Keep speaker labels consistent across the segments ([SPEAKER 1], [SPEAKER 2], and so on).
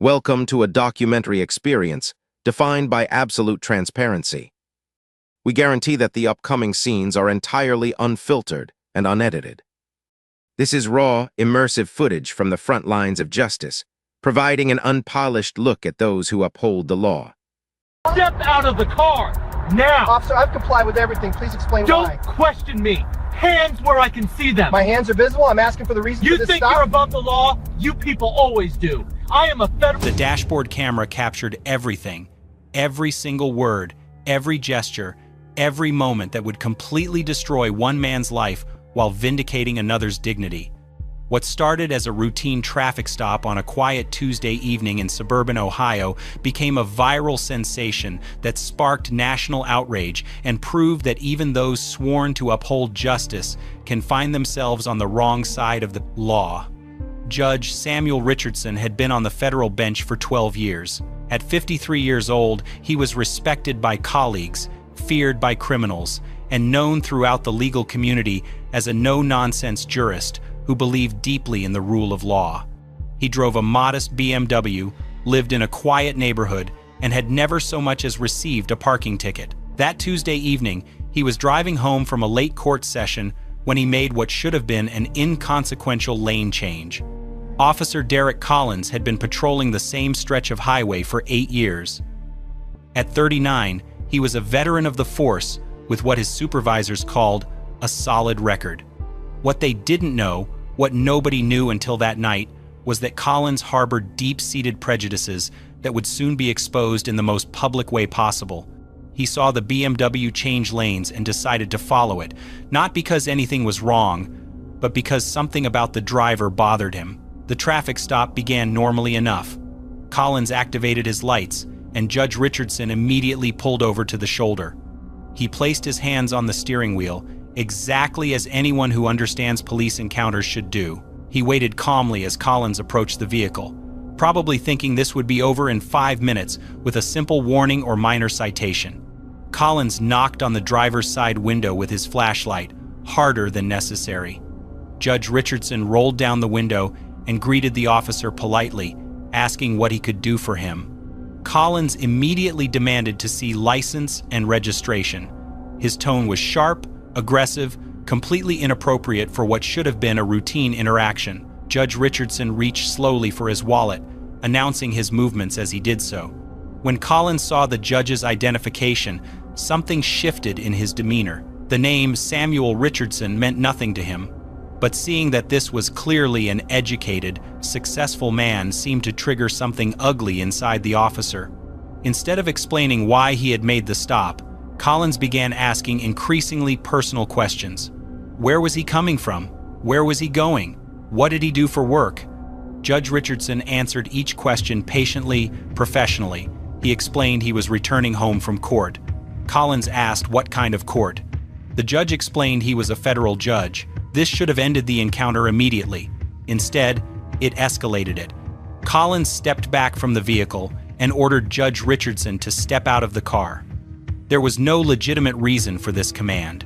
[SPEAKER 1] Welcome to a documentary experience defined by absolute transparency. We guarantee that the upcoming scenes are entirely unfiltered and unedited. This is raw, immersive footage from the front lines of justice, providing an unpolished look at those who uphold the law.
[SPEAKER 2] Step out of the car, now!
[SPEAKER 3] Officer, I've complied with everything. Please explain why.
[SPEAKER 2] Don't question me. Hands where I can see them.
[SPEAKER 3] My hands are visible. I'm asking for the reason for
[SPEAKER 2] You
[SPEAKER 3] this
[SPEAKER 2] think
[SPEAKER 3] stop.
[SPEAKER 2] you're above the law? You people always do. I am a federal...
[SPEAKER 4] The dashboard camera captured everything, every single word, every gesture, every moment that would completely destroy one man's life while vindicating another's dignity. What started as a routine traffic stop on a quiet Tuesday evening in suburban Ohio became a viral sensation that sparked national outrage and proved that even those sworn to uphold justice can find themselves on the wrong side of the law. Judge Samuel Richardson had been on the federal bench for 12 years. At 53 years old, he was respected by colleagues, feared by criminals, and known throughout the legal community as a no-nonsense jurist who believed deeply in the rule of law. He drove a modest BMW, lived in a quiet neighborhood, and had never so much as received a parking ticket. That Tuesday evening, he was driving home from a late court session when he made what should have been an inconsequential lane change. Officer Derek Collins had been patrolling the same stretch of highway for 8 years. At 39, he was a veteran of the force with what his supervisors called a solid record. What they didn't know, what nobody knew until that night, was that Collins harbored deep-seated prejudices that would soon be exposed in the most public way possible. He saw the BMW change lanes and decided to follow it, not because anything was wrong, but because something about the driver bothered him. The traffic stop began normally enough. Collins activated his lights, and Judge Richardson immediately pulled over to the shoulder. He placed his hands on the steering wheel, exactly as anyone who understands police encounters should do. He waited calmly as Collins approached the vehicle, probably thinking this would be over in 5 minutes with a simple warning or minor citation. Collins knocked on the driver's side window with his flashlight, harder than necessary. Judge Richardson rolled down the window and greeted the officer politely, asking what he could do for him. Collins immediately demanded to see license and registration. His tone was sharp, aggressive, completely inappropriate for what should have been a routine interaction. Judge Richardson reached slowly for his wallet, announcing his movements as he did so. When Collins saw the judge's identification, something shifted in his demeanor. The name Samuel Richardson meant nothing to him, but seeing that this was clearly an educated, successful man seemed to trigger something ugly inside the officer. Instead of explaining why he had made the stop, Collins began asking increasingly personal questions. Where was he coming from? Where was he going? What did he do for work? Judge Richardson answered each question patiently, professionally. He explained he was returning home from court. Collins asked what kind of court. The judge explained he was a federal judge. This should have ended the encounter immediately. Instead, it escalated it. Collins stepped back from the vehicle and ordered Judge Richardson to step out of the car. There was no legitimate reason for this command.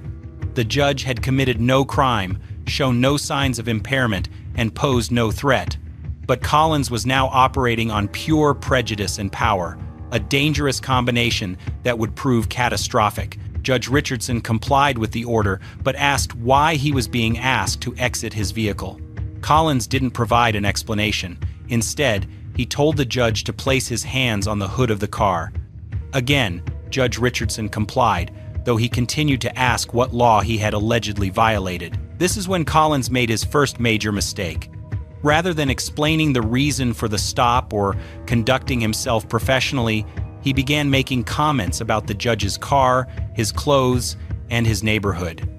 [SPEAKER 4] The judge had committed no crime, shown no signs of impairment, and posed no threat. But Collins was now operating on pure prejudice and power, a dangerous combination that would prove catastrophic. Judge Richardson complied with the order, but asked why he was being asked to exit his vehicle. Collins didn't provide an explanation. Instead, he told the judge to place his hands on the hood of the car. Again, Judge Richardson complied, though he continued to ask what law he had allegedly violated. This is when Collins made his first major mistake. Rather than explaining the reason for the stop or conducting himself professionally, he began making comments about the judge's car, his clothes, and his neighborhood.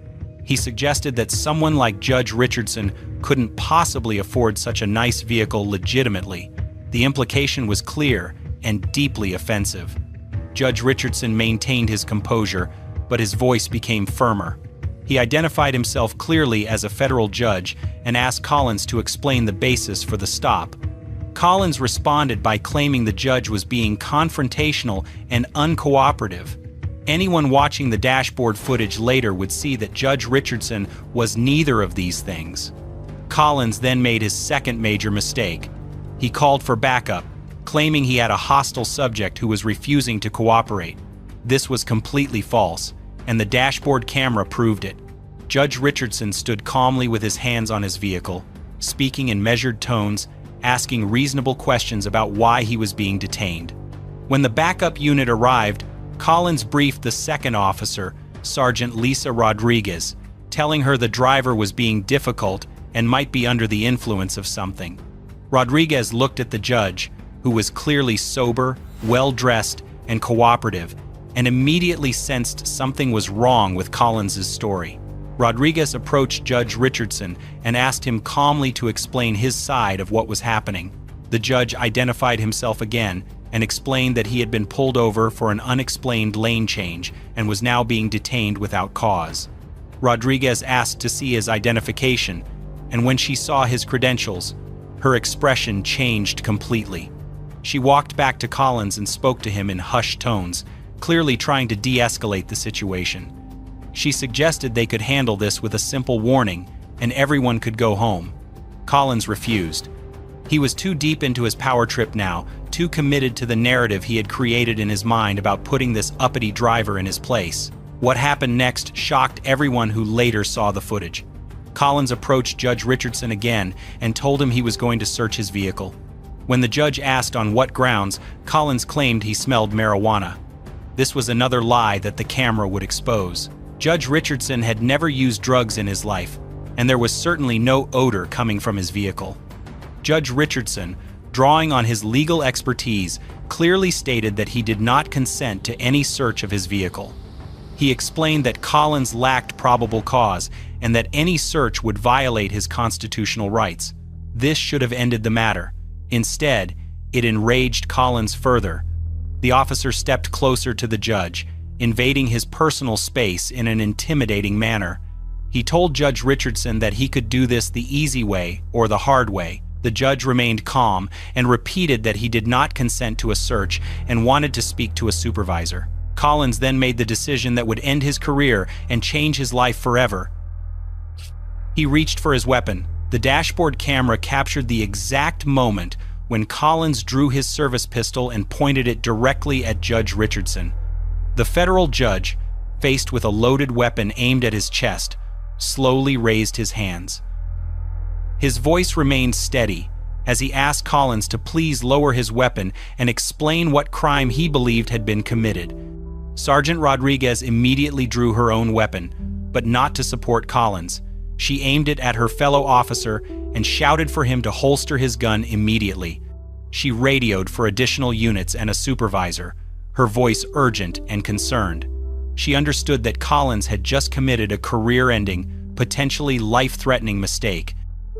[SPEAKER 4] He suggested that someone like Judge Richardson couldn't possibly afford such a nice vehicle legitimately. The implication was clear and deeply offensive. Judge Richardson maintained his composure, but his voice became firmer. He identified himself clearly as a federal judge and asked Collins to explain the basis for the stop. Collins responded by claiming the judge was being confrontational and uncooperative. Anyone watching the dashboard footage later would see that Judge Richardson was neither of these things. Collins then made his second major mistake. He called for backup, claiming he had a hostile subject who was refusing to cooperate. This was completely false, and the dashboard camera proved it. Judge Richardson stood calmly with his hands on his vehicle, speaking in measured tones, asking reasonable questions about why he was being detained. When the backup unit arrived, Collins briefed the second officer, Sergeant Lisa Rodriguez, telling her the driver was being difficult and might be under the influence of something. Rodriguez looked at the judge, who was clearly sober, well-dressed, and cooperative, and immediately sensed something was wrong with Collins's story. Rodriguez approached Judge Richardson and asked him calmly to explain his side of what was happening. The judge identified himself again and explained that he had been pulled over for an unexplained lane change and was now being detained without cause. Rodriguez asked to see his identification, and when she saw his credentials, her expression changed completely. She walked back to Collins and spoke to him in hushed tones, clearly trying to de-escalate the situation. She suggested they could handle this with a simple warning, and everyone could go home. Collins refused. He was too deep into his power trip now, too committed to the narrative he had created in his mind about putting this uppity driver in his place. What happened next shocked everyone who later saw the footage. Collins approached Judge Richardson again and told him he was going to search his vehicle. When the judge asked on what grounds, Collins claimed he smelled marijuana. This was another lie that the camera would expose. Judge Richardson had never used drugs in his life, and there was certainly no odor coming from his vehicle. Judge Richardson, drawing on his legal expertise, clearly stated that he did not consent to any search of his vehicle. He explained that Collins lacked probable cause and that any search would violate his constitutional rights. This should have ended the matter. Instead, it enraged Collins further. The officer stepped closer to the judge, invading his personal space in an intimidating manner. He told Judge Richardson that he could do this the easy way or the hard way. The judge remained calm and repeated that he did not consent to a search and wanted to speak to a supervisor. Collins then made the decision that would end his career and change his life forever. He reached for his weapon. The dashboard camera captured the exact moment when Collins drew his service pistol and pointed it directly at Judge Richardson. The federal judge, faced with a loaded weapon aimed at his chest, slowly raised his hands. His voice remained steady as he asked Collins to please lower his weapon and explain what crime he believed had been committed. Sergeant Rodriguez immediately drew her own weapon, but not to support Collins. She aimed it at her fellow officer and shouted for him to holster his gun immediately. She radioed for additional units and a supervisor, her voice urgent and concerned. She understood that Collins had just committed a career-ending, potentially life-threatening mistake.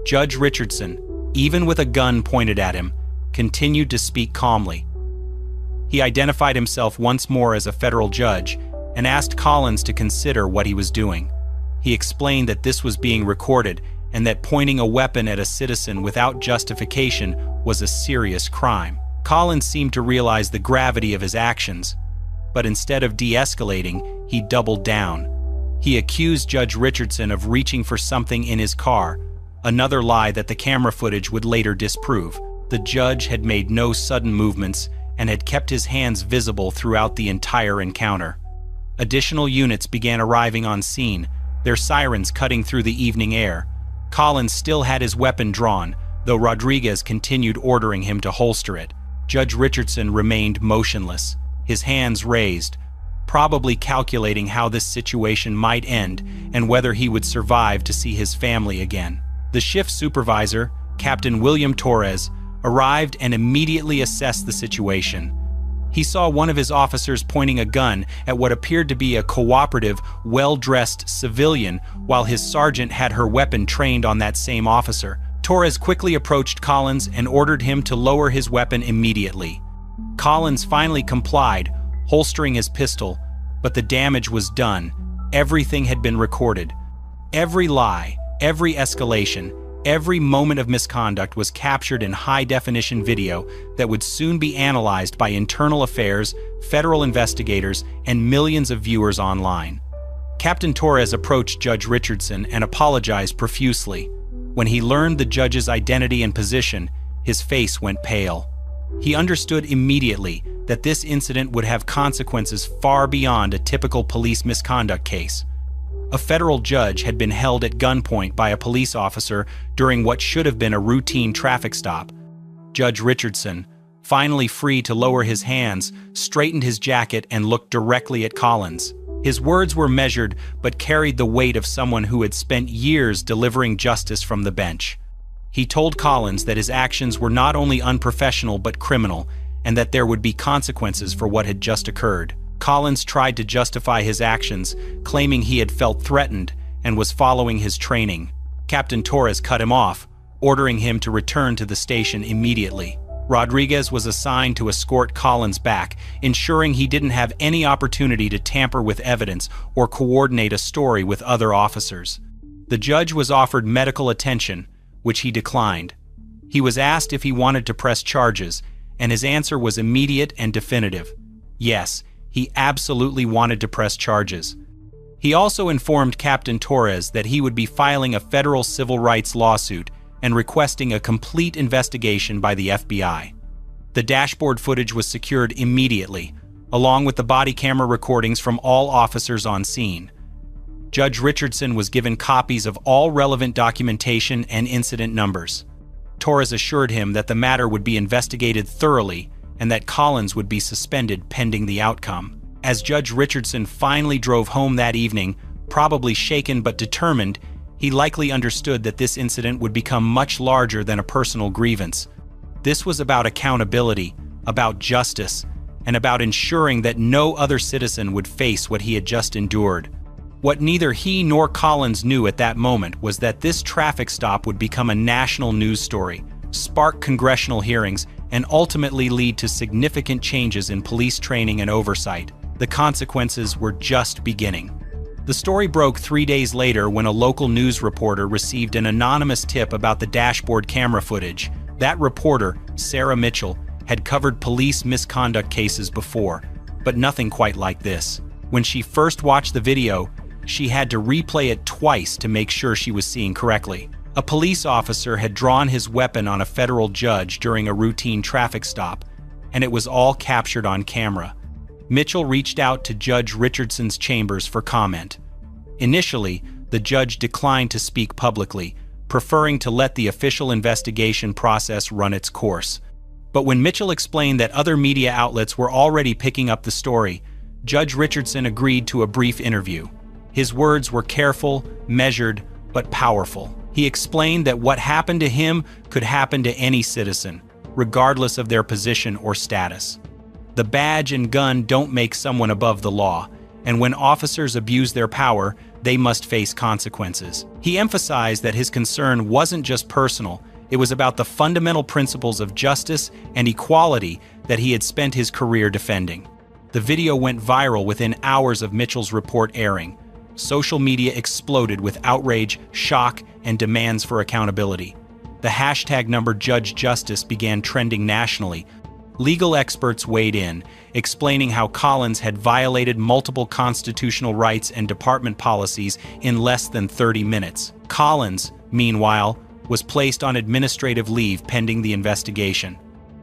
[SPEAKER 4] Judge Richardson, even with a gun pointed at him, continued to speak calmly. He identified himself once more as a federal judge and asked Collins to consider what he was doing. He explained that this was being recorded and that pointing a weapon at a citizen without justification was a serious crime. Collins seemed to realize the gravity of his actions, but instead of de-escalating, he doubled down. He accused Judge Richardson of reaching for something in his car, another lie that the camera footage would later disprove. The judge had made no sudden movements and had kept his hands visible throughout the entire encounter. Additional units began arriving on scene, their sirens cutting through the evening air. Collins still had his weapon drawn, though Rodriguez continued ordering him to holster it. Judge Richardson remained motionless, his hands raised, probably calculating how this situation might end and whether he would survive to see his family again. The shift supervisor, Captain William Torres, arrived and immediately assessed the situation. He saw one of his officers pointing a gun at what appeared to be a cooperative, well-dressed civilian, while his sergeant had her weapon trained on that same officer. Torres quickly approached Collins and ordered him to lower his weapon immediately. Collins finally complied, holstering his pistol, but the damage was done. Everything had been recorded. Every lie, every escalation, every moment of misconduct was captured in high-definition video that would soon be analyzed by internal affairs, federal investigators, and millions of viewers online. Captain Torres approached Judge Richardson and apologized profusely. When he learned the judge's identity and position, his face went pale. He understood immediately that this incident would have consequences far beyond a typical police misconduct case. A federal judge had been held at gunpoint by a police officer during what should have been a routine traffic stop. Judge Richardson, finally free to lower his hands, straightened his jacket and looked directly at Collins. His words were measured but carried the weight of someone who had spent years delivering justice from the bench. He told Collins that his actions were not only unprofessional but criminal, and that there would be consequences for what had just occurred. Collins tried to justify his actions, claiming he had felt threatened and was following his training. Captain Torres cut him off, ordering him to return to the station immediately. Rodriguez was assigned to escort Collins back, ensuring he didn't have any opportunity to tamper with evidence or coordinate a story with other officers. The judge was offered medical attention, which he declined. He was asked if he wanted to press charges, and his answer was immediate and definitive. Yes, he absolutely wanted to press charges. He also informed Captain Torres that he would be filing a federal civil rights lawsuit and requesting a complete investigation by the FBI. The dashboard footage was secured immediately, along with the body camera recordings from all officers on scene. Judge Richardson was given copies of all relevant documentation and incident numbers. Torres assured him that the matter would be investigated thoroughly and that Collins would be suspended pending the outcome. As Judge Richardson finally drove home that evening, probably shaken but determined, he likely understood that this incident would become much larger than a personal grievance. This was about accountability, about justice, and about ensuring that no other citizen would face what he had just endured. What neither he nor Collins knew at that moment was that this traffic stop would become a national news story, spark congressional hearings, and ultimately lead to significant changes in police training and oversight. The consequences were just beginning. The story broke 3 days later when a local news reporter received an anonymous tip about the dashboard camera footage. That reporter, Sarah Mitchell, had covered police misconduct cases before, but nothing quite like this. When she first watched the video, she had to replay it twice to make sure she was seeing correctly. A police officer had drawn his weapon on a federal judge during a routine traffic stop, and it was all captured on camera. Mitchell reached out to Judge Richardson's chambers for comment. Initially, the judge declined to speak publicly, preferring to let the official investigation process run its course. But when Mitchell explained that other media outlets were already picking up the story, Judge Richardson agreed to a brief interview. His words were careful, measured, but powerful. He explained that what happened to him could happen to any citizen, regardless of their position or status. The badge and gun don't make someone above the law, and when officers abuse their power, they must face consequences. He emphasized that his concern wasn't just personal, it was about the fundamental principles of justice and equality that he had spent his career defending. The video went viral within hours of Mitchell's report airing. Social media exploded with outrage, shock, and demands for accountability. The hashtag number Judge Justice began trending nationally. Legal experts weighed in, explaining how Collins had violated multiple constitutional rights and department policies in less than 30 minutes. Collins, meanwhile, was placed on administrative leave pending the investigation.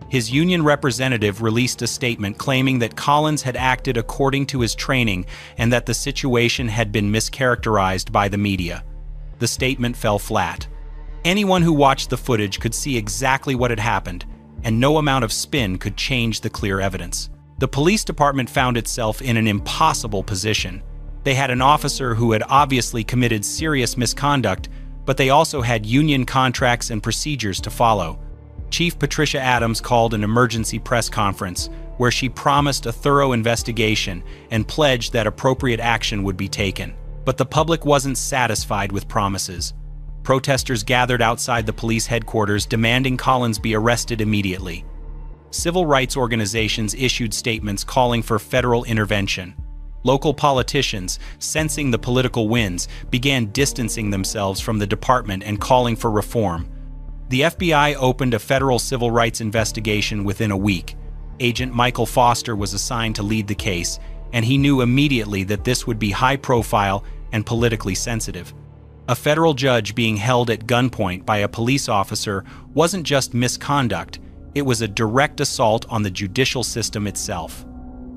[SPEAKER 4] His union representative released a statement claiming that Collins had acted according to his training and that the situation had been mischaracterized by the media. The statement fell flat. Anyone who watched the footage could see exactly what had happened, and no amount of spin could change the clear evidence. The police department found itself in an impossible position. They had an officer who had obviously committed serious misconduct, but they also had union contracts and procedures to follow. Chief Patricia Adams called an emergency press conference where she promised a thorough investigation and pledged that appropriate action would be taken. But the public wasn't satisfied with promises. Protesters gathered outside the police headquarters demanding Collins be arrested immediately. Civil rights organizations issued statements calling for federal intervention. Local politicians, sensing the political winds, began distancing themselves from the department and calling for reform. The FBI opened a federal civil rights investigation within a week. Agent Michael Foster was assigned to lead the case, and he knew immediately that this would be high-profile and politically sensitive. A federal judge being held at gunpoint by a police officer wasn't just misconduct, It was a direct assault on the judicial system itself.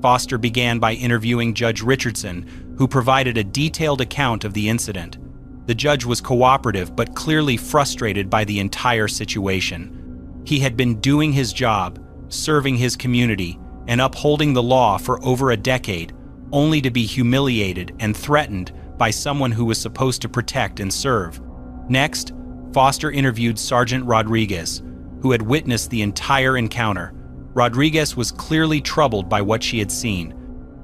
[SPEAKER 4] Foster began by interviewing Judge Richardson, who provided a detailed account of the incident. The judge was cooperative but clearly frustrated by the entire situation. He had been doing his job, serving his community, and upholding the law for over a decade, only to be humiliated and threatened by someone who was supposed to protect and serve. Next, Foster interviewed Sergeant Rodriguez, who had witnessed the entire encounter. Rodriguez was clearly troubled by what she had seen.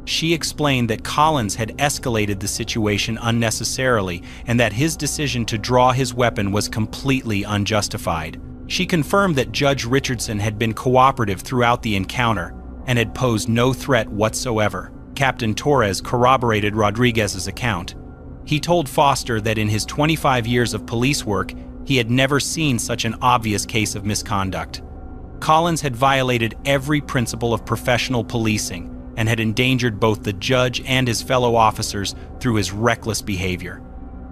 [SPEAKER 4] She explained that Collins had escalated the situation unnecessarily and that his decision to draw his weapon was completely unjustified. She confirmed that Judge Richardson had been cooperative throughout the encounter and had posed no threat whatsoever. Captain Torres corroborated Rodriguez's account. He told Foster that in his 25 years of police work, he had never seen such an obvious case of misconduct. Collins had violated every principle of professional policing and had endangered both the judge and his fellow officers through his reckless behavior.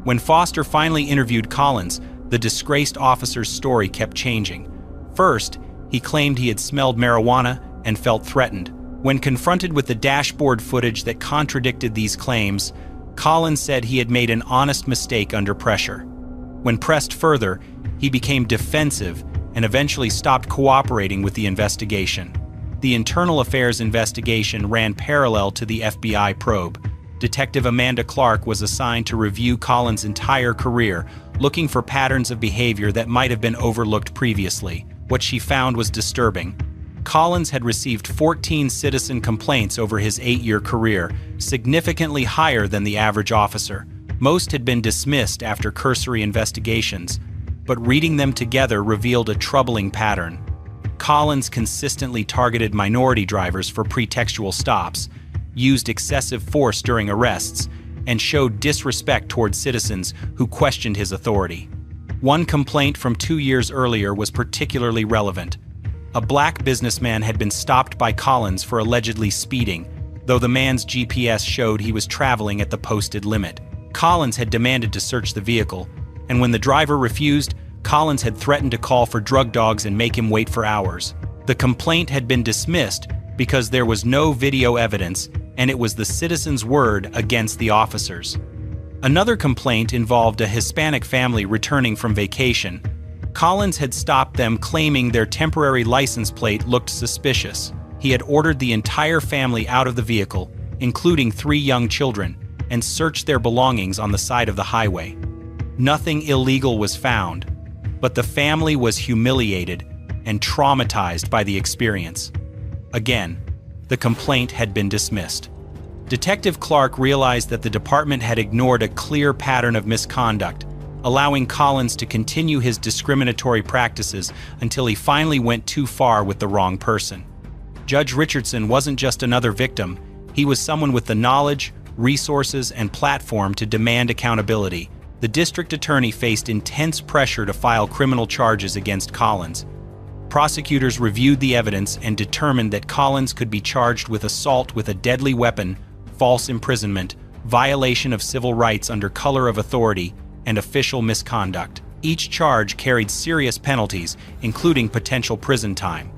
[SPEAKER 4] When Foster finally interviewed Collins, the disgraced officer's story kept changing. First, he claimed he had smelled marijuana and felt threatened. When confronted with the dashboard footage that contradicted these claims, Collins said he had made an honest mistake under pressure. When pressed further, he became defensive and eventually stopped cooperating with the investigation. The Internal Affairs investigation ran parallel to the FBI probe. Detective Amanda Clark was assigned to review Collins' entire career, looking for patterns of behavior that might have been overlooked previously. What she found was disturbing. Collins had received 14 citizen complaints over his 8-year career, significantly higher than the average officer. Most had been dismissed after cursory investigations, but reading them together revealed a troubling pattern. Collins consistently targeted minority drivers for pretextual stops, used excessive force during arrests, and showed disrespect toward citizens who questioned his authority. One complaint from 2 years earlier was particularly relevant. A black businessman had been stopped by Collins for allegedly speeding, though the man's GPS showed he was traveling at the posted limit. Collins had demanded to search the vehicle, and when the driver refused, Collins had threatened to call for drug dogs and make him wait for hours. The complaint had been dismissed because there was no video evidence, and it was the citizen's word against the officers. Another complaint involved a Hispanic family returning from vacation. Collins had stopped them, claiming their temporary license plate looked suspicious. He had ordered the entire family out of the vehicle, including 3 young children, and searched their belongings on the side of the highway. Nothing illegal was found, but the family was humiliated and traumatized by the experience. Again, the complaint had been dismissed. Detective Clark realized that the department had ignored a clear pattern of misconduct, allowing Collins to continue his discriminatory practices until he finally went too far with the wrong person. Judge Richardson wasn't just another victim, he was someone with the knowledge, resources, and platform to demand accountability. The district attorney faced intense pressure to file criminal charges against Collins. Prosecutors reviewed the evidence and determined that Collins could be charged with assault with a deadly weapon, false imprisonment, violation of civil rights under color of authority, and official misconduct. Each charge carried serious penalties, including potential prison time.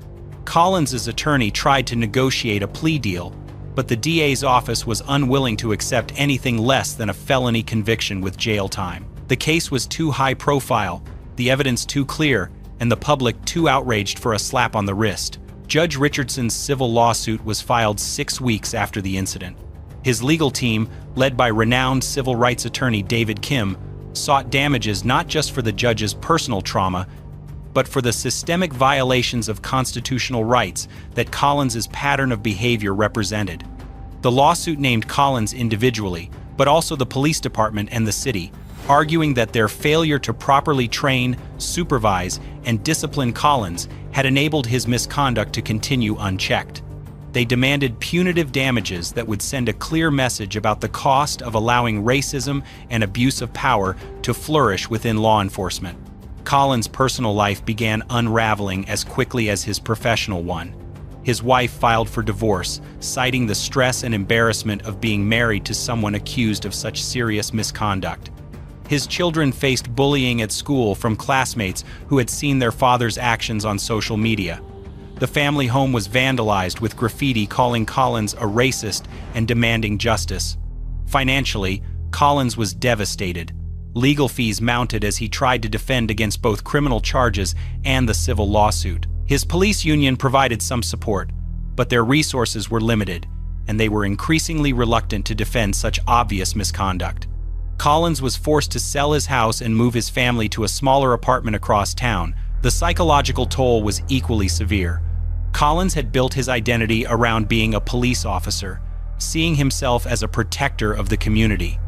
[SPEAKER 4] Collins's attorney tried to negotiate a plea deal, but the DA's office was unwilling to accept anything less than a felony conviction with jail time. The case was too high profile, the evidence too clear, and the public too outraged for a slap on the wrist. Judge Richardson's civil lawsuit was filed 6 weeks after the incident. His legal team, led by renowned civil rights attorney David Kim, sought damages not just for the judge's personal trauma, but for the systemic violations of constitutional rights that Collins's pattern of behavior represented. The lawsuit named Collins individually, but also the police department and the city, arguing that their failure to properly train, supervise, and discipline Collins had enabled his misconduct to continue unchecked. They demanded punitive damages that would send a clear message about the cost of allowing racism and abuse of power to flourish within law enforcement. Collins' personal life began unraveling as quickly as his professional one. His wife filed for divorce, citing the stress and embarrassment of being married to someone accused of such serious misconduct. His children faced bullying at school from classmates who had seen their father's actions on social media. The family home was vandalized with graffiti calling Collins a racist and demanding justice. Financially, Collins was devastated. Legal fees mounted as he tried to defend against both criminal charges and the civil lawsuit. His police union provided some support, but their resources were limited, and they were increasingly reluctant to defend such obvious misconduct. Collins was forced to sell his house and move his family to a smaller apartment across town. The psychological toll was equally severe. Collins had built his identity around being a police officer, seeing himself as a protector of the community.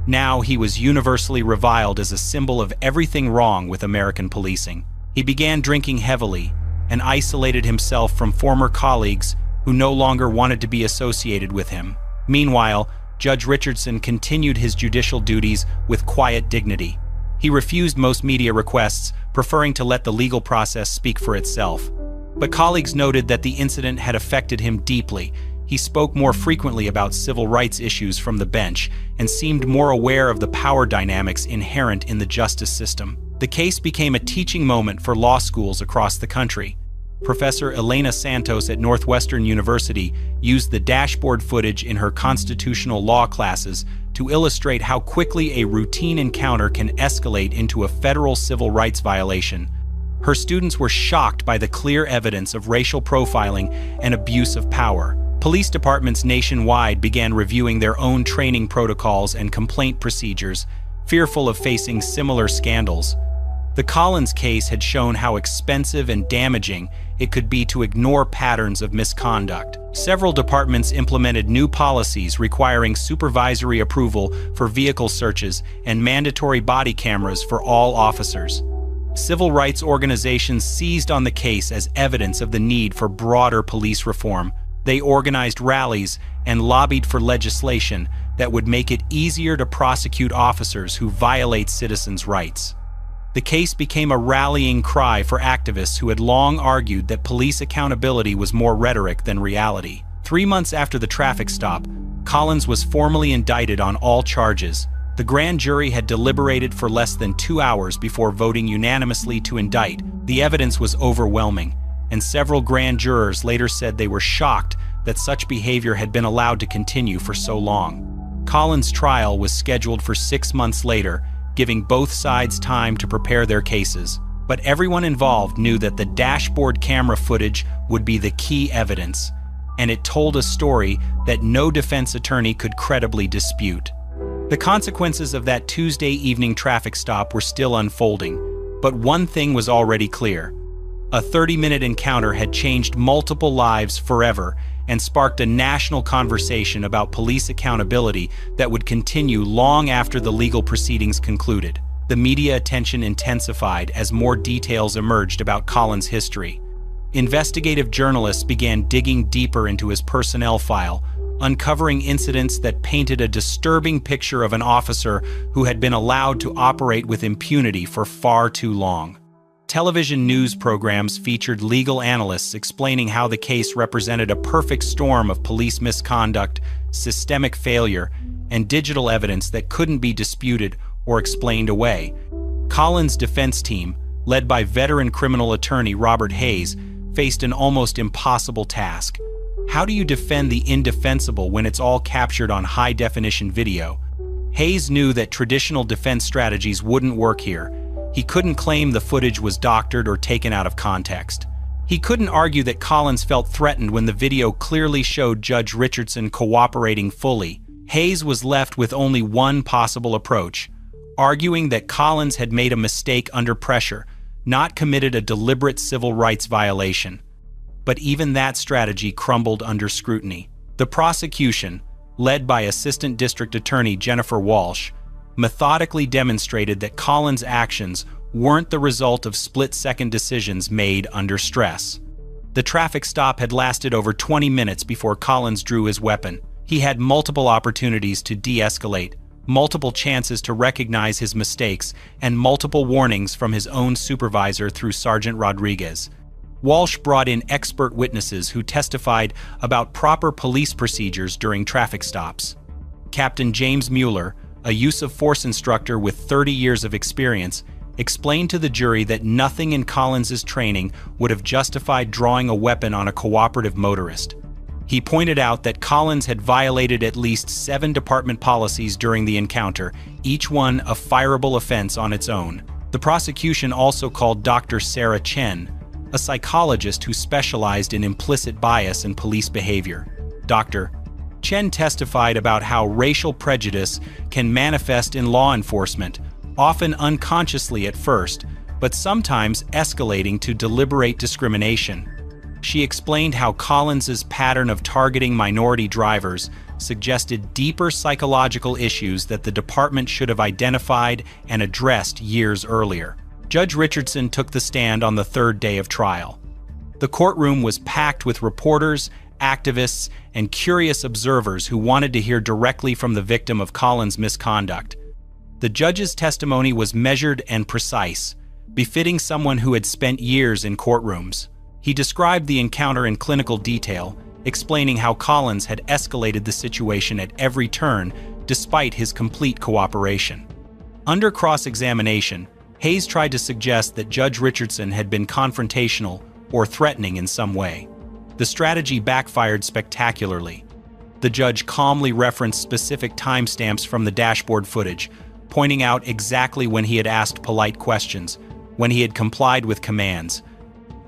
[SPEAKER 4] Now he was universally reviled as a symbol of everything wrong with American policing. He began drinking heavily and isolated himself from former colleagues who no longer wanted to be associated with him. Meanwhile, Judge Richardson continued his judicial duties with quiet dignity. He refused most media requests, preferring to let the legal process speak for itself. But colleagues noted that the incident had affected him deeply. He spoke more frequently about civil rights issues from the bench and seemed more aware of the power dynamics inherent in the justice system. The case became a teaching moment for law schools across the country. Professor Elena Santos at Northwestern University used the dashboard footage in her constitutional law classes to illustrate how quickly a routine encounter can escalate into a federal civil rights violation. Her students were shocked by the clear evidence of racial profiling and abuse of power. Police departments nationwide began reviewing their own training protocols and complaint procedures, fearful of facing similar scandals. The Collins case had shown how expensive and damaging it could be to ignore patterns of misconduct. Several departments implemented new policies requiring supervisory approval for vehicle searches and mandatory body cameras for all officers. Civil rights organizations seized on the case as evidence of the need for broader police reform. They organized rallies and lobbied for legislation that would make it easier to prosecute officers who violate citizens' rights. The case became a rallying cry for activists who had long argued that police accountability was more rhetoric than reality. 3 months after the traffic stop, Collins was formally indicted on all charges. The grand jury had deliberated for less than 2 hours before voting unanimously to indict. The evidence was overwhelming, and several grand jurors later said they were shocked that such behavior had been allowed to continue for so long. Collins' trial was scheduled for 6 months later, giving both sides time to prepare their cases. But everyone involved knew that the dashboard camera footage would be the key evidence, and it told a story that no defense attorney could credibly dispute. The consequences of that Tuesday evening traffic stop were still unfolding, but one thing was already clear. A 30-minute encounter had changed multiple lives forever and sparked a national conversation about police accountability that would continue long after the legal proceedings concluded. The media attention intensified as more details emerged about Collins' history. Investigative journalists began digging deeper into his personnel file, uncovering incidents that painted a disturbing picture of an officer who had been allowed to operate with impunity for far too long. Television news programs featured legal analysts explaining how the case represented a perfect storm of police misconduct, systemic failure, and digital evidence that couldn't be disputed or explained away. Collins' defense team, led by veteran criminal attorney Robert Hayes, faced an almost impossible task. How do you defend the indefensible when it's all captured on high-definition video? Hayes knew that traditional defense strategies wouldn't work here. He couldn't claim the footage was doctored or taken out of context. He couldn't argue that Collins felt threatened when the video clearly showed Judge Richardson cooperating fully. Hayes was left with only one possible approach, arguing that Collins had made a mistake under pressure, not committed a deliberate civil rights violation. But even that strategy crumbled under scrutiny. The prosecution, led by Assistant District Attorney Jennifer Walsh, methodically demonstrated that Collins' actions weren't the result of split-second decisions made under stress. The traffic stop had lasted over 20 minutes before Collins drew his weapon. He had multiple opportunities to de-escalate, multiple chances to recognize his mistakes, and multiple warnings from his own supervisor through Sergeant Rodriguez. Walsh brought in expert witnesses who testified about proper police procedures during traffic stops. Captain James Mueller, a use-of-force instructor with 30 years of experience, explained to the jury that nothing in Collins's training would have justified drawing a weapon on a cooperative motorist. He pointed out that Collins had violated at least 7 department policies during the encounter, each one a fireable offense on its own. The prosecution also called Dr. Sarah Chen, a psychologist who specialized in implicit bias in police behavior. Dr. Chen testified about how racial prejudice can manifest in law enforcement, often unconsciously at first, but sometimes escalating to deliberate discrimination. She explained how Collins's pattern of targeting minority drivers suggested deeper psychological issues that the department should have identified and addressed years earlier. Judge Richardson took the stand on the 3rd day of trial. The courtroom was packed with reporters, activists, and curious observers who wanted to hear directly from the victim of Collins' misconduct. The judge's testimony was measured and precise, befitting someone who had spent years in courtrooms. He described the encounter in clinical detail, explaining how Collins had escalated the situation at every turn despite his complete cooperation. Under cross-examination, Hayes tried to suggest that Judge Richardson had been confrontational or threatening in some way. The strategy backfired spectacularly. The judge calmly referenced specific timestamps from the dashboard footage, pointing out exactly when he had asked polite questions, when he had complied with commands,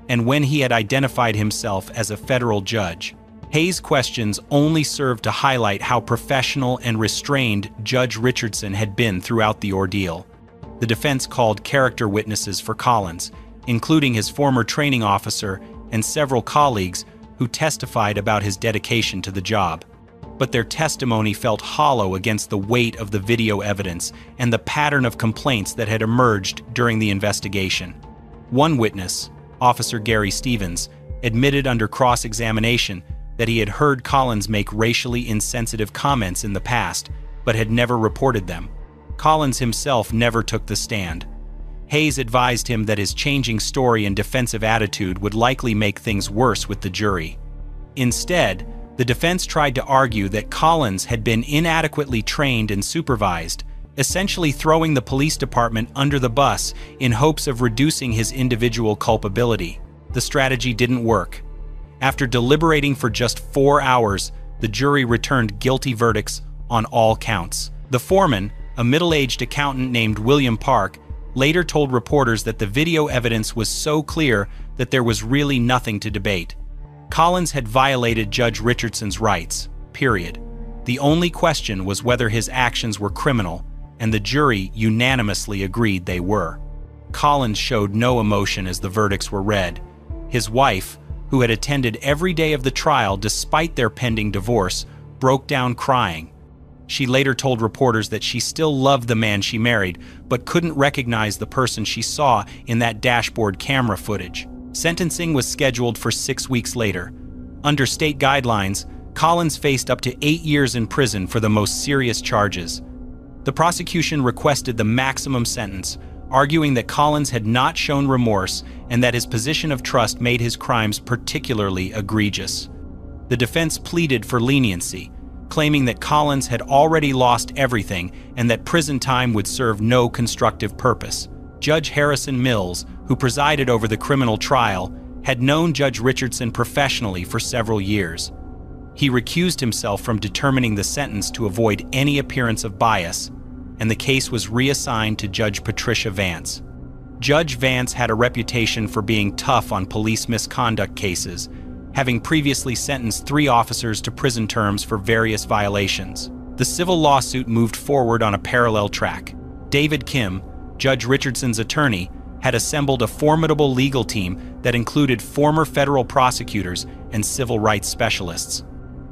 [SPEAKER 4] and when he had identified himself as a federal judge. Hayes' questions only served to highlight how professional and restrained Judge Richardson had been throughout the ordeal. The defense called character witnesses for Collins, including his former training officer and several colleagues who testified about his dedication to the job. But their testimony felt hollow against the weight of the video evidence and the pattern of complaints that had emerged during the investigation. One witness, Officer Gary Stevens, admitted under cross-examination that he had heard Collins make racially insensitive comments in the past, but had never reported them. Collins himself never took the stand. Hayes advised him that his changing story and defensive attitude would likely make things worse with the jury. Instead, the defense tried to argue that Collins had been inadequately trained and supervised, essentially throwing the police department under the bus in hopes of reducing his individual culpability. The strategy didn't work. After deliberating for just 4 hours, the jury returned guilty verdicts on all counts. The foreman, a middle-aged accountant named William Park, later told reporters that the video evidence was so clear that there was really nothing to debate. Collins had violated Judge Richardson's rights, period. The only question was whether his actions were criminal, and the jury unanimously agreed they were. Collins showed no emotion as the verdicts were read. His wife, who had attended every day of the trial despite their pending divorce, broke down crying. She later told reporters that she still loved the man she married, but couldn't recognize the person she saw in that dashboard camera footage. Sentencing was scheduled for 6 weeks later. Under state guidelines, Collins faced up to 8 years in prison for the most serious charges. The prosecution requested the maximum sentence, arguing that Collins had not shown remorse and that his position of trust made his crimes particularly egregious. The defense pleaded for leniency, claiming that Collins had already lost everything and that prison time would serve no constructive purpose. Judge Harrison Mills, who presided over the criminal trial, had known Judge Richardson professionally for several years. He recused himself from determining the sentence to avoid any appearance of bias, and the case was reassigned to Judge Patricia Vance. Judge Vance had a reputation for being tough on police misconduct cases, having previously sentenced 3 officers to prison terms for various violations. The civil lawsuit moved forward on a parallel track. David Kim, Judge Richardson's attorney, had assembled a formidable legal team that included former federal prosecutors and civil rights specialists.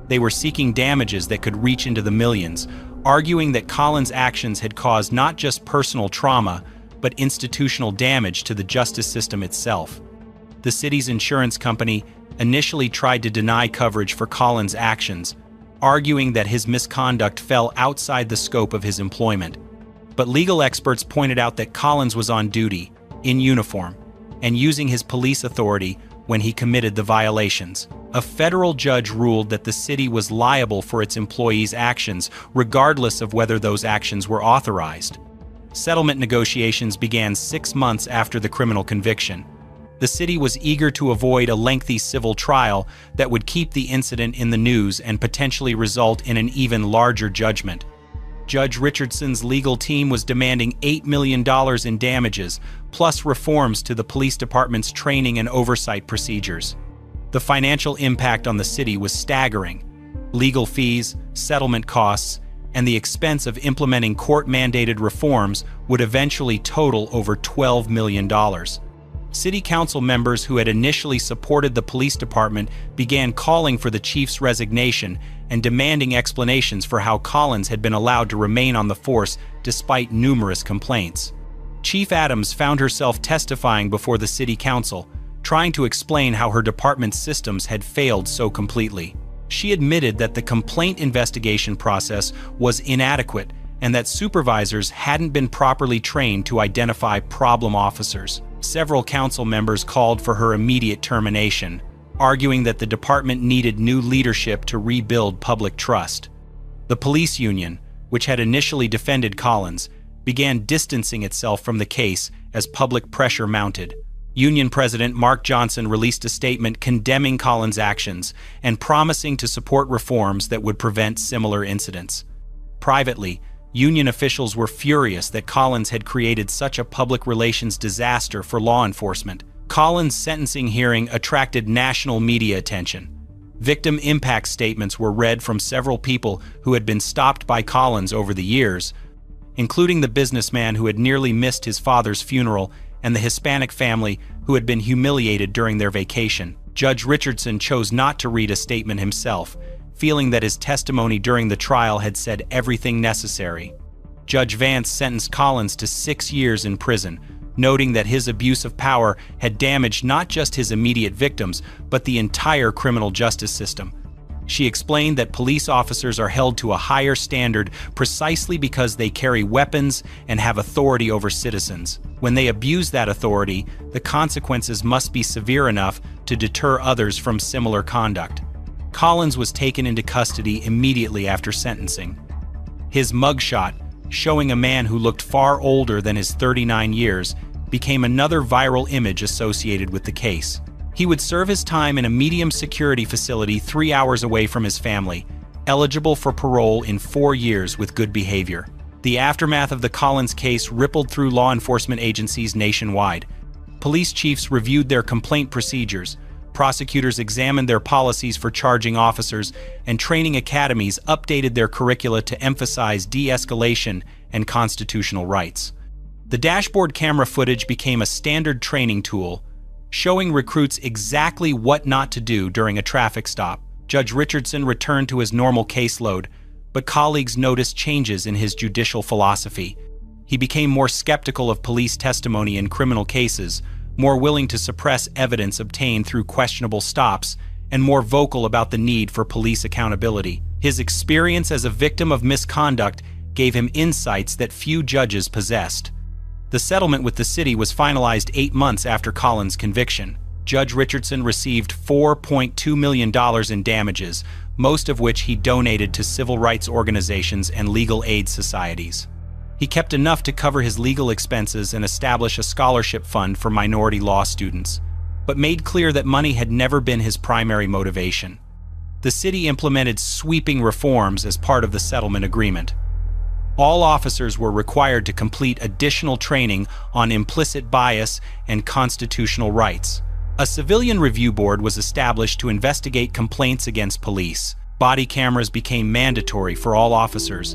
[SPEAKER 4] They were seeking damages that could reach into the millions, arguing that Collins' actions had caused not just personal trauma, but institutional damage to the justice system itself. The city's insurance company initially tried to deny coverage for Collins' actions, arguing that his misconduct fell outside the scope of his employment. But legal experts pointed out that Collins was on duty, in uniform, and using his police authority when he committed the violations. A federal judge ruled that the city was liable for its employees' actions, regardless of whether those actions were authorized. Settlement negotiations began 6 months after the criminal conviction. The city was eager to avoid a lengthy civil trial that would keep the incident in the news and potentially result in an even larger judgment. Judge Richardson's legal team was demanding $8 million in damages, plus reforms to the police department's training and oversight procedures. The financial impact on the city was staggering. Legal fees, settlement costs, and the expense of implementing court-mandated reforms would eventually total over $12 million. City council members who had initially supported the police department began calling for the chief's resignation and demanding explanations for how Collins had been allowed to remain on the force despite numerous complaints. Chief Adams found herself testifying before the city council, trying to explain how her department's systems had failed so completely. She admitted that the complaint investigation process was inadequate and that supervisors hadn't been properly trained to identify problem officers. Several council members called for her immediate termination, arguing that the department needed new leadership to rebuild public trust. The police union, which had initially defended Collins, began distancing itself from the case as public pressure mounted. Union President Mark Johnson released a statement condemning Collins' actions and promising to support reforms that would prevent similar incidents. Privately, union officials were furious that Collins had created such a public relations disaster for law enforcement. Collins' sentencing hearing attracted national media attention. Victim impact statements were read from several people who had been stopped by Collins over the years, including the businessman who had nearly missed his father's funeral and the Hispanic family who had been humiliated during their vacation. Judge Richardson chose not to read a statement himself, feeling that his testimony during the trial had said everything necessary. Judge Vance sentenced Collins to 6 years in prison, noting that his abuse of power had damaged not just his immediate victims, but the entire criminal justice system. She explained that police officers are held to a higher standard precisely because they carry weapons and have authority over citizens. When they abuse that authority, the consequences must be severe enough to deter others from similar conduct. Collins was taken into custody immediately after sentencing. His mugshot, showing a man who looked far older than his 39 years, became another viral image associated with the case. He would serve his time in a medium security facility 3 hours away from his family, eligible for parole in 4 years with good behavior. The aftermath of the Collins case rippled through law enforcement agencies nationwide. Police chiefs reviewed their complaint procedures, prosecutors examined their policies for charging officers, and training academies updated their curricula to emphasize de-escalation and constitutional rights. The dashboard camera footage became a standard training tool, showing recruits exactly what not to do during a traffic stop. Judge Richardson returned to his normal caseload, but colleagues noticed changes in his judicial philosophy. He became more skeptical of police testimony in criminal cases, more willing to suppress evidence obtained through questionable stops, and more vocal about the need for police accountability. His experience as a victim of misconduct gave him insights that few judges possessed. The settlement with the city was finalized 8 months after Collins' conviction. Judge Richardson received $4.2 million in damages, most of which he donated to civil rights organizations and legal aid societies. He kept enough to cover his legal expenses and establish a scholarship fund for minority law students, but made clear that money had never been his primary motivation. The city implemented sweeping reforms as part of the settlement agreement. All officers were required to complete additional training on implicit bias and constitutional rights. A civilian review board was established to investigate complaints against police. Body cameras became mandatory for all officers,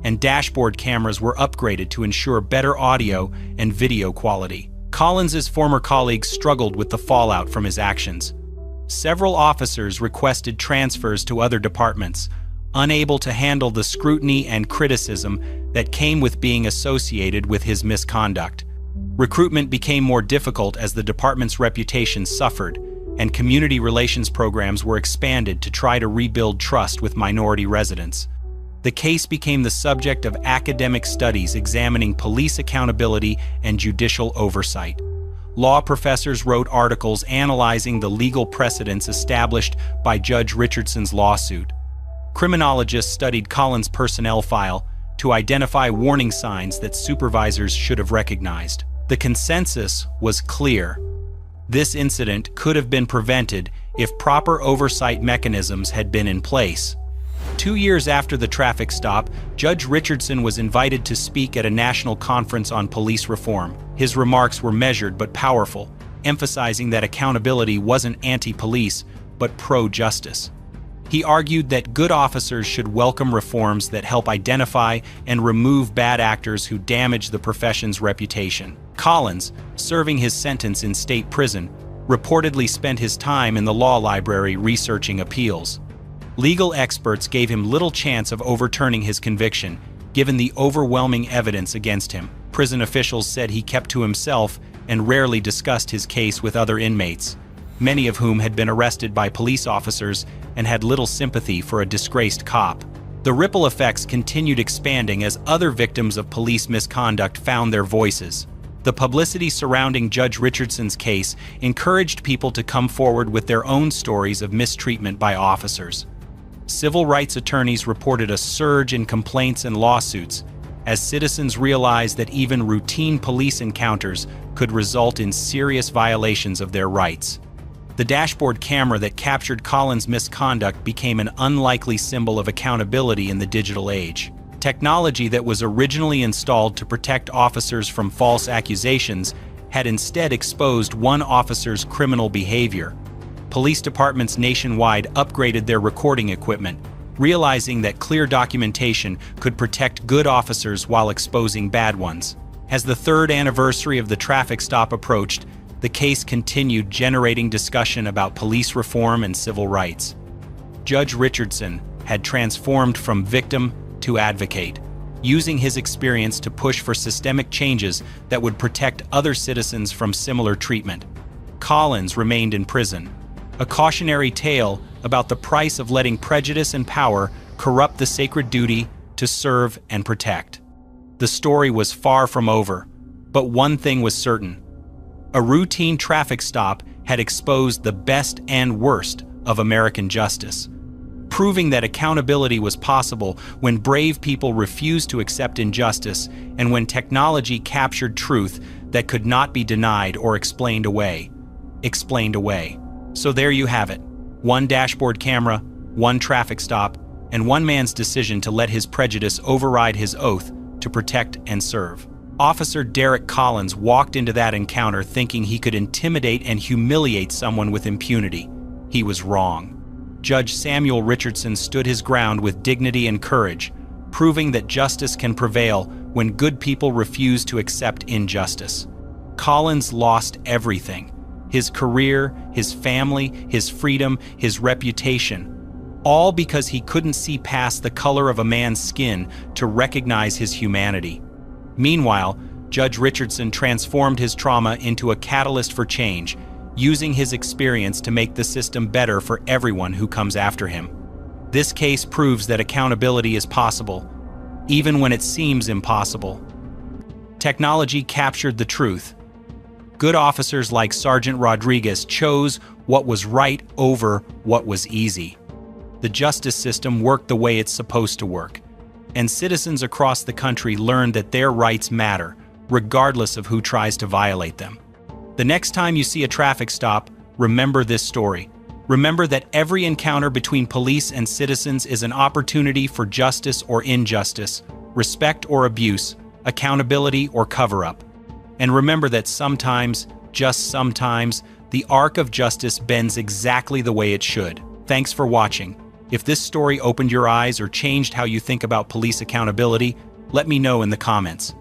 [SPEAKER 4] and dashboard cameras were upgraded to ensure better audio and video quality. Collins's former colleagues struggled with the fallout from his actions. Several officers requested transfers to other departments, unable to handle the scrutiny and criticism that came with being associated with his misconduct. Recruitment became more difficult as the department's reputation suffered, and community relations programs were expanded to try to rebuild trust with minority residents. The case became the subject of academic studies examining police accountability and judicial oversight. Law professors wrote articles analyzing the legal precedents established by Judge Richardson's lawsuit. Criminologists studied Collins' personnel file to identify warning signs that supervisors should have recognized. The consensus was clear. This incident could have been prevented if proper oversight mechanisms had been in place. 2 years after the traffic stop, Judge Richardson was invited to speak at a national conference on police reform. His remarks were measured but powerful, emphasizing that accountability wasn't anti-police, but pro-justice. He argued that good officers should welcome reforms that help identify and remove bad actors who damage the profession's reputation. Collins, serving his sentence in state prison, reportedly spent his time in the law library researching appeals. Legal experts gave him little chance of overturning his conviction, given the overwhelming evidence against him. Prison officials said he kept to himself and rarely discussed his case with other inmates, many of whom had been arrested by police officers and had little sympathy for a disgraced cop. The ripple effects continued expanding as other victims of police misconduct found their voices. The publicity surrounding Judge Richardson's case encouraged people to come forward with their own stories of mistreatment by officers. Civil rights attorneys reported a surge in complaints and lawsuits as citizens realized that even routine police encounters could result in serious violations of their rights. The dashboard camera that captured Collins' misconduct became an unlikely symbol of accountability in the digital age. Technology that was originally installed to protect officers from false accusations had instead exposed one officer's criminal behavior. Police departments nationwide upgraded their recording equipment, realizing that clear documentation could protect good officers while exposing bad ones. As the third anniversary of the traffic stop approached, the case continued generating discussion about police reform and civil rights. Judge Richardson had transformed from victim to advocate, using his experience to push for systemic changes that would protect other citizens from similar treatment. Collins remained in prison, a cautionary tale about the price of letting prejudice and power corrupt the sacred duty to serve and protect. The story was far from over, but one thing was certain. A routine traffic stop had exposed the best and worst of American justice, proving that accountability was possible when brave people refused to accept injustice and when technology captured truth that could not be denied or explained away. So there you have it. One dashboard camera, one traffic stop, and one man's decision to let his prejudice override his oath to protect and serve. Officer Derek Collins walked into that encounter thinking he could intimidate and humiliate someone with impunity. He was wrong. Judge Samuel Richardson stood his ground with dignity and courage, proving that justice can prevail when good people refuse to accept injustice. Collins lost everything: his career, his family, his freedom, his reputation, all because he couldn't see past the color of a man's skin to recognize his humanity. Meanwhile, Judge Richardson transformed his trauma into a catalyst for change, using his experience to make the system better for everyone who comes after him. This case proves that accountability is possible, even when it seems impossible. Technology captured the truth. Good officers like Sergeant Rodriguez chose what was right over what was easy. The justice system worked the way it's supposed to work, and citizens across the country learned that their rights matter, regardless of who tries to violate them. The next time you see a traffic stop, remember this story. Remember that every encounter between police and citizens is an opportunity for justice or injustice, respect or abuse, accountability or cover-up. And remember that sometimes, just sometimes, the arc of justice bends exactly the way it should. Thanks for watching. If this story opened your eyes or changed how you think about police accountability, let me know in the comments.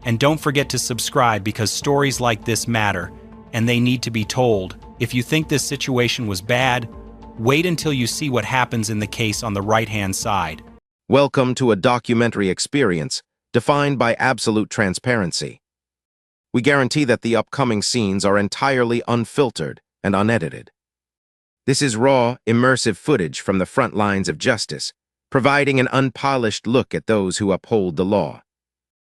[SPEAKER 4] And don't forget to subscribe because stories like this matter, and they need to be told. If you think this situation was bad, wait until you see what happens in the case on the right-hand side.
[SPEAKER 1] Welcome to a documentary experience defined by absolute transparency. We guarantee that the upcoming scenes are entirely unfiltered and unedited. This is raw, immersive footage from the front lines of justice, providing an unpolished look at those who uphold the law.